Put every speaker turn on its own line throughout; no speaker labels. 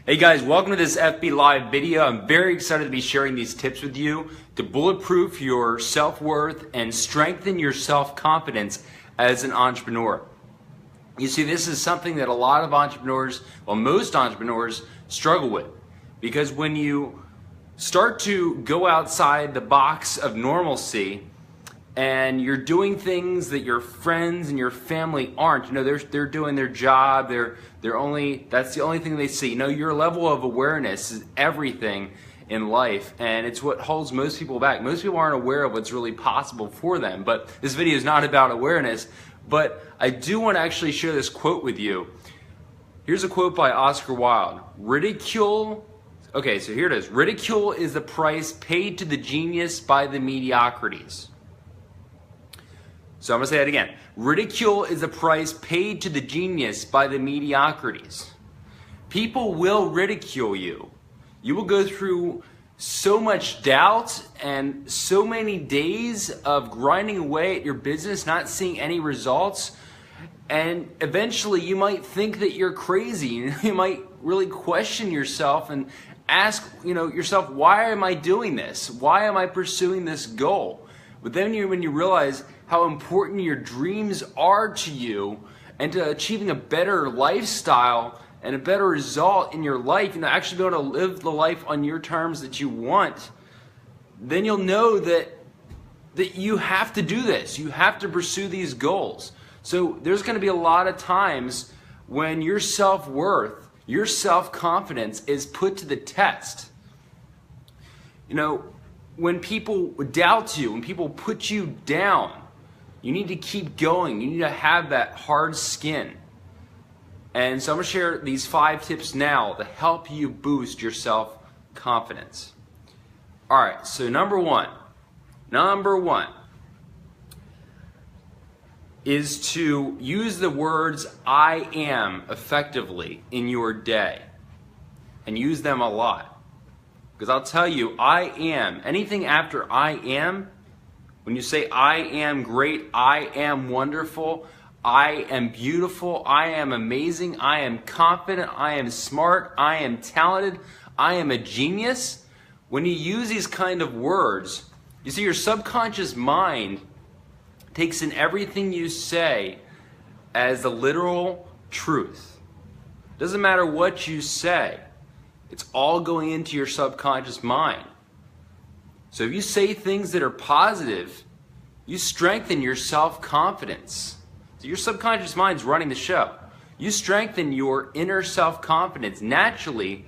Hey guys, welcome to this FB Live video. I'm very excited to be sharing these tips with you to bulletproof your self-worth and strengthen your self-confidence as an entrepreneur. You see, this is something that a lot of entrepreneurs, well, most entrepreneurs struggle with, because when you start to go outside the box of normalcy and you're doing things that your friends and your family aren't, they're doing their job, that's the only thing they see. Your level of awareness is everything in life, and it's what holds most people back. Most people aren't aware of what's really possible for them, but this video is not about awareness, but I do want to actually share this quote with you. Here's a quote by Oscar Wilde. Ridicule is the price paid to the genius by the mediocrities. So I'm going to say that again. Ridicule is the price paid to the genius by the mediocrities. People will ridicule you. You will go through so much doubt and so many days of grinding away at your business, not seeing any results, and eventually you might think that you're crazy. You might really question yourself and ask yourself, why am I doing this? Why am I pursuing this goal? But then when you realize how important your dreams are to you and to achieving a better lifestyle and a better result in your life, actually be able to live the life on your terms that you want, then you'll know that you have to do this. You have to pursue these goals. So there's going to be a lot of times when your self-worth, your self-confidence is put to the test. When people doubt you, when people put you down, you need to keep going. You need to have that hard skin. And so I'm going to share these 5 tips now to help you boost your self-confidence. All right, so number one is to use the words I am effectively in your day, and use them a lot. Because I'll tell you, I am, anything after I am, when you say I am great, I am wonderful, I am beautiful, I am amazing, I am confident, I am smart, I am talented, I am a genius. When you use these kind of words, you see your subconscious mind takes in everything you say as the literal truth. Doesn't matter what you say. It's all going into your subconscious mind. So if you say things that are positive, you strengthen your self-confidence. So your subconscious mind's running the show. You strengthen your inner self-confidence naturally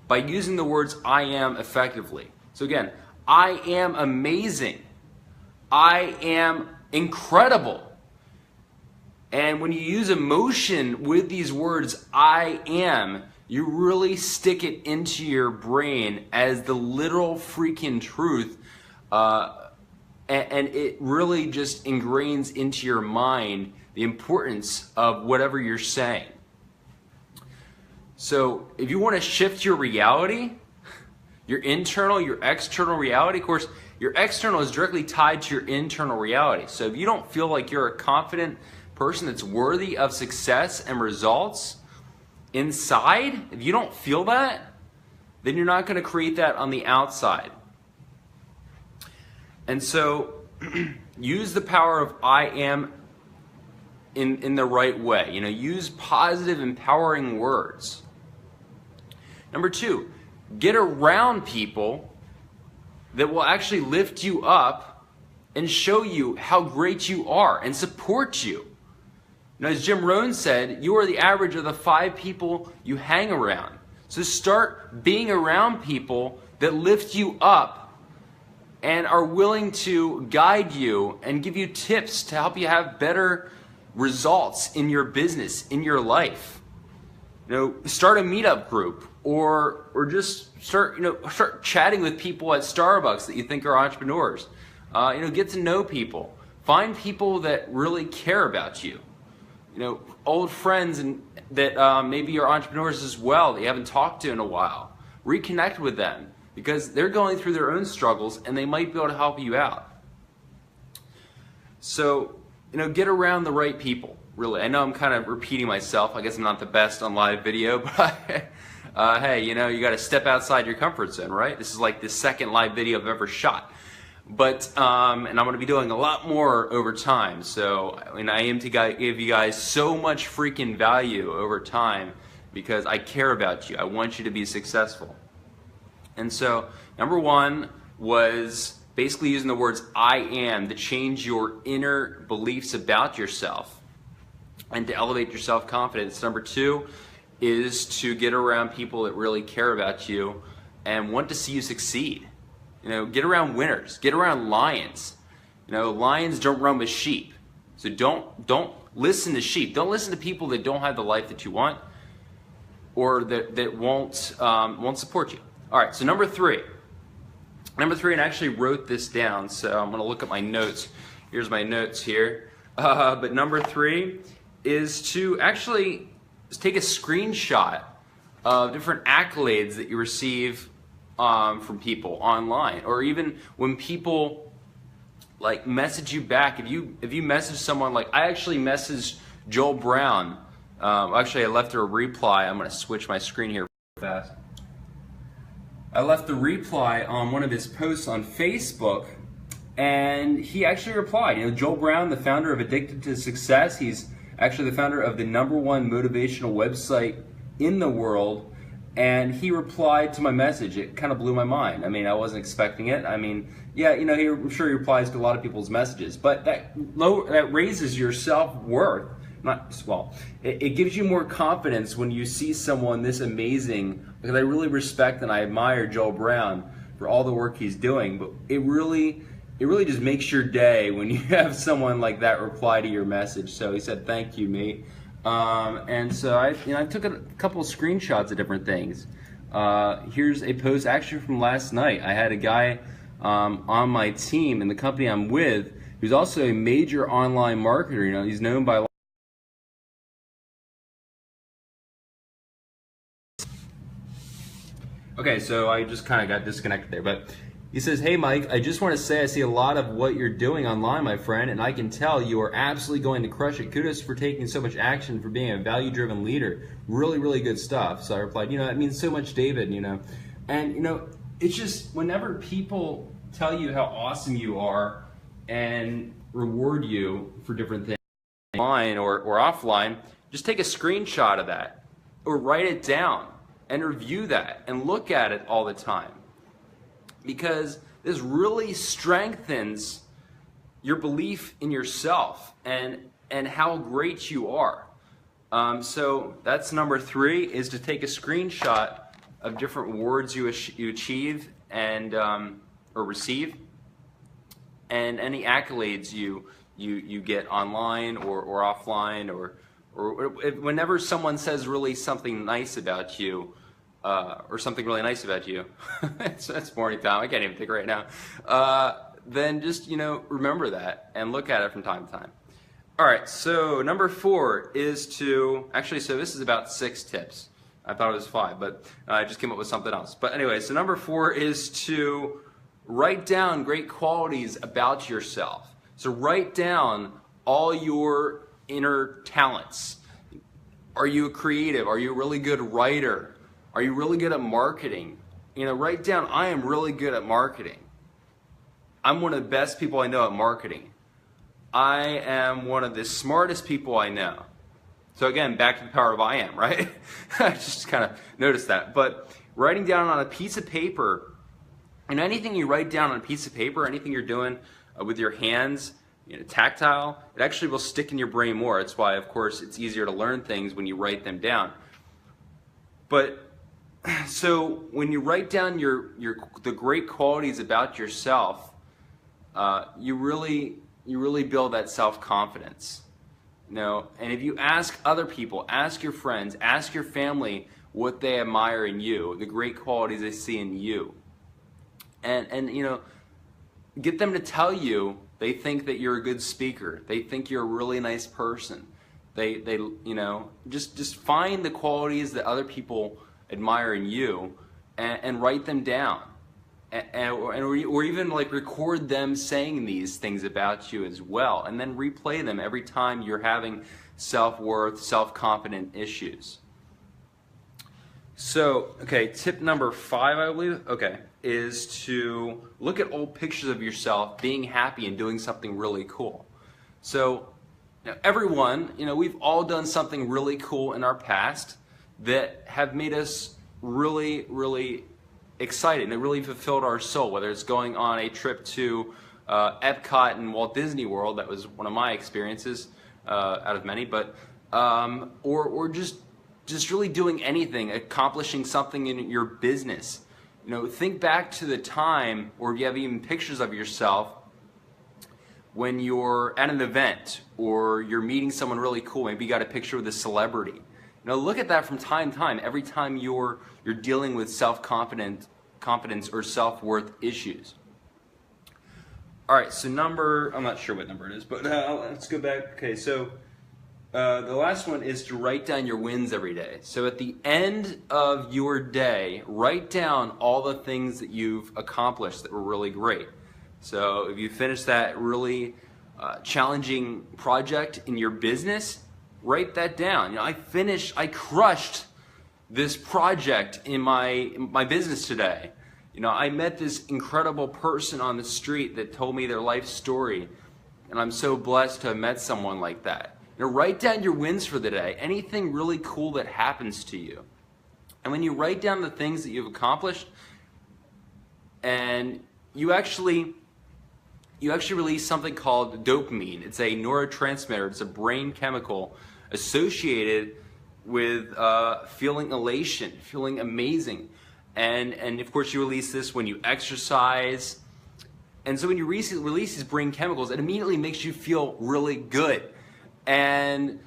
by using the words I am effectively. So again, I am amazing. I am incredible. And when you use emotion with these words I am, you really stick it into your brain as the literal freaking truth, and it really just ingrains into your mind the importance of whatever you're saying. So if you want to shift your reality, your internal, your external reality, of course, your external is directly tied to your internal reality. So if you don't feel like you're a confident person that's worthy of success and results inside, if you don't feel that, then you're not going to create that on the outside. And so use the power of I am in the right way. Use positive, empowering words. Number 2, get around people that will actually lift you up and show you how great you are and support you. As Jim Rohn said, you are the average of the 5 people you hang around. So start being around people that lift you up and are willing to guide you and give you tips to help you have better results in your business, in your life. Start a meetup group or just start chatting with people at Starbucks that you think are entrepreneurs. Get to know people. Find people that really care about you. Old friends and that maybe are entrepreneurs as well that you haven't talked to in a while. Reconnect with them because they're going through their own struggles and they might be able to help you out. So, get around the right people, really. I know I'm kind of repeating myself. I guess I'm not the best on live video, but Hey, you know, you got to step outside your comfort zone, right? This is like the second live video I've ever shot. But, and I'm going to be doing a lot more over time. So, and I aim to give you guys so much freaking value over time because I care about you. I want you to be successful. And so, number one was basically using the words I am to change your inner beliefs about yourself and to elevate your self-confidence. Number two is to get around people that really care about you and want to see you succeed. You know, get around winners, get around lions. You know, lions don't run with sheep. So don't listen to sheep. Don't listen to people that don't have the life that you want or that won't support you. All right, so number three, and I actually wrote this down, so I'm going to look at my notes. Here's my notes here. But number three is to actually take a screenshot of different accolades that you receive from people online, or even when people like message you back. If you message someone, like I actually messaged Joel Brown. Actually, I left her a reply. I'm going to switch my screen here fast. I left a reply on one of his posts on Facebook, and he actually replied. You know, Joel Brown, the founder of Addicted to Success, he's actually the founder of the #1 motivational website in the world, and he replied to my message. It kind of blew my mind. I mean, I wasn't expecting it. I mean, yeah, you know, I'm sure he replies to a lot of people's messages, but that raises your self-worth. It gives you more confidence when you see someone this amazing, because I really respect and I admire Joel Brown for all the work he's doing, but it really just makes your day when you have someone like that reply to your message. So he said, "Thank you, mate." And so I took a couple of screenshots of different things. Here's a post actually from last night. I had a guy on my team in the company I'm with who's also a major online marketer. You know, he's known by Okay, so I just kind of got disconnected there, but he says, "Hey Mike, I just want to say I see a lot of what you're doing online, my friend, and I can tell you are absolutely going to crush it. Kudos for taking so much action, for being a value-driven leader. Really, really good stuff." So I replied, "You know, that means so much, David, you know." And, you know, it's just whenever people tell you how awesome you are and reward you for different things, online or offline, just take a screenshot of that or write it down and review that and look at it all the time, because this really strengthens your belief in yourself and how great you are. So that's number three, is to take a screenshot of different words you achieve and or receive, and any accolades you get online or offline, or whenever someone says really something nice about you, or something really nice about you, that's morning time, I can't even think right now, then just, you know, remember that and look at it from time to time. All right, so number four is to, actually, so this is about 6 tips. I thought it was 5, but I just came up with something else. But anyway, so number 4 is to write down great qualities about yourself. So write down all your inner talents. Are you a creative? Are you a really good writer? Are you really good at marketing? You know, write down, I am really good at marketing. I'm one of the best people I know at marketing. I am one of the smartest people I know. So again, back to the power of I am, right? I just kind of noticed that. But writing down on a piece of paper, and anything you write down on a piece of paper, anything you're doing with your hands, you know, tactile, it actually will stick in your brain more. That's why, of course, it's easier to learn things when you write them down. But so when you write down the great qualities about yourself, you really build that self-confidence. You know, and if you ask other people, ask your friends, ask your family what they admire in you, the great qualities they see in you, and you know, get them to tell you they think that you're a good speaker, they think you're a really nice person. They you know, just find the qualities that other people admire in you and write them down. Or even like record them saying these things about you as well, and then replay them every time you're having self-worth, self-confident issues. So, okay, tip number 5, I believe, okay, is to look at old pictures of yourself being happy and doing something really cool. So, everyone, we've all done something really cool in our past that have made us really, really excited, and it really fulfilled our soul, whether it's going on a trip to Epcot and Walt Disney World. That was one of my experiences out of many, but or just really doing anything, accomplishing something in your business. Think back to the time, or if you have even pictures of yourself when you're at an event or you're meeting someone really cool. Maybe you got a picture with a celebrity. Look at that from time to time. Every time you're dealing with confidence or self-worth issues. All right, so I'm not sure what number it is, but let's go back. Okay, so the last one is to write down your wins every day. So at the end of your day, write down all the things that you've accomplished that were really great. So if you finish that really challenging project in your business, write that down. I crushed this project in my business today. I met this incredible person on the street that told me their life story, and I'm so blessed to have met someone like that. Write down your wins for the day, anything really cool that happens to you. And when you write down the things that you've accomplished, and you actually release something called dopamine. It's a neurotransmitter. It's a brain chemical associated with feeling elation, feeling amazing. And of course you release this when you exercise. And so when you release these brain chemicals, it immediately makes you feel really good. And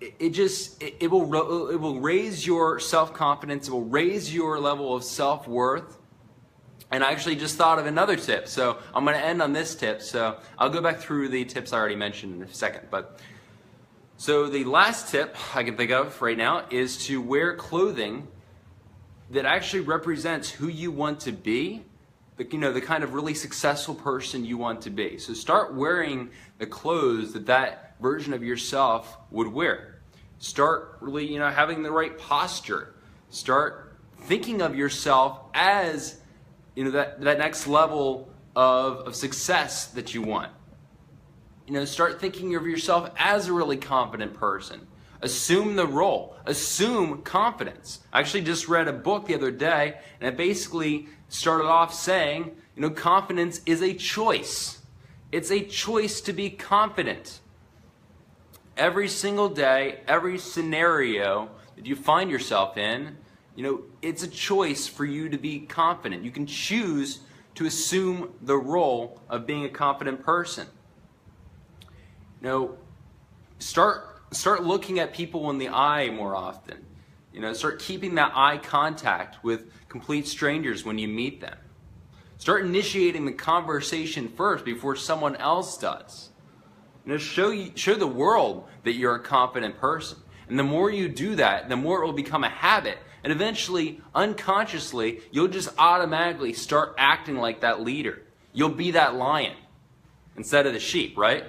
it will raise your self-confidence. It will raise your level of self-worth. And I actually just thought of another tip, so I'm going to end on this tip. So I'll go back through the tips I already mentioned in a second. So the last tip I can think of right now is to wear clothing that actually represents who you want to be, the kind of really successful person you want to be. So start wearing the clothes that version of yourself would wear. Start really, having the right posture. Start thinking of yourself as that next level of success that you want. Start thinking of yourself as a really confident person. Assume the role. Assume confidence. I actually just read a book the other day, and it basically started off saying, confidence is a choice. It's a choice to be confident. Every single day, every scenario that you find yourself in, it's a choice for you to be confident. You can choose to assume the role of being a confident person. Start looking at people in the eye more often. Start keeping that eye contact with complete strangers when you meet them. Start initiating the conversation first before someone else does. Show the world that you're a confident person. And the more you do that, the more it will become a habit. And eventually, unconsciously, you'll just automatically start acting like that leader. You'll be that lion instead of the sheep, right?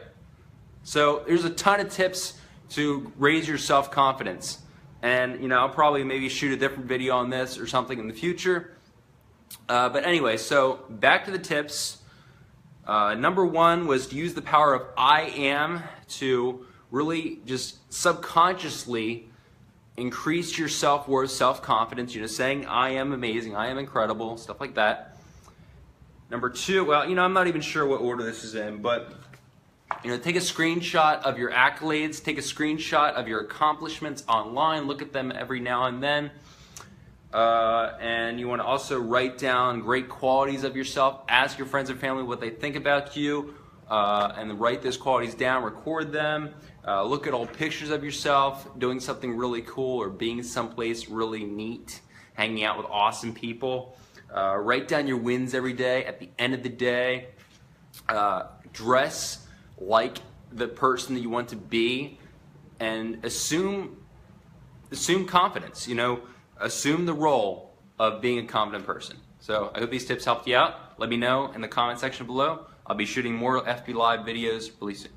So there's a ton of tips to raise your self-confidence. And, I'll probably maybe shoot a different video on this or something in the future. But anyway, so back to the tips. Number 1 was to use the power of I am to really just subconsciously increase your self-worth, self-confidence, saying I am amazing, I am incredible, stuff like that. Number 2, well, I'm not even sure what order this is in, but take a screenshot of your accolades, take a screenshot of your accomplishments online, look at them every now and then. And you want to also write down great qualities of yourself. Ask your friends and family what they think about you, and then write those qualities down, record them. Look at old pictures of yourself doing something really cool or being someplace really neat, hanging out with awesome people. Write down your wins every day. At the end of the day, dress like the person that you want to be, and assume confidence. Assume the role of being a confident person. So I hope these tips helped you out. Let me know in the comment section below. I'll be shooting more FB Live videos really soon.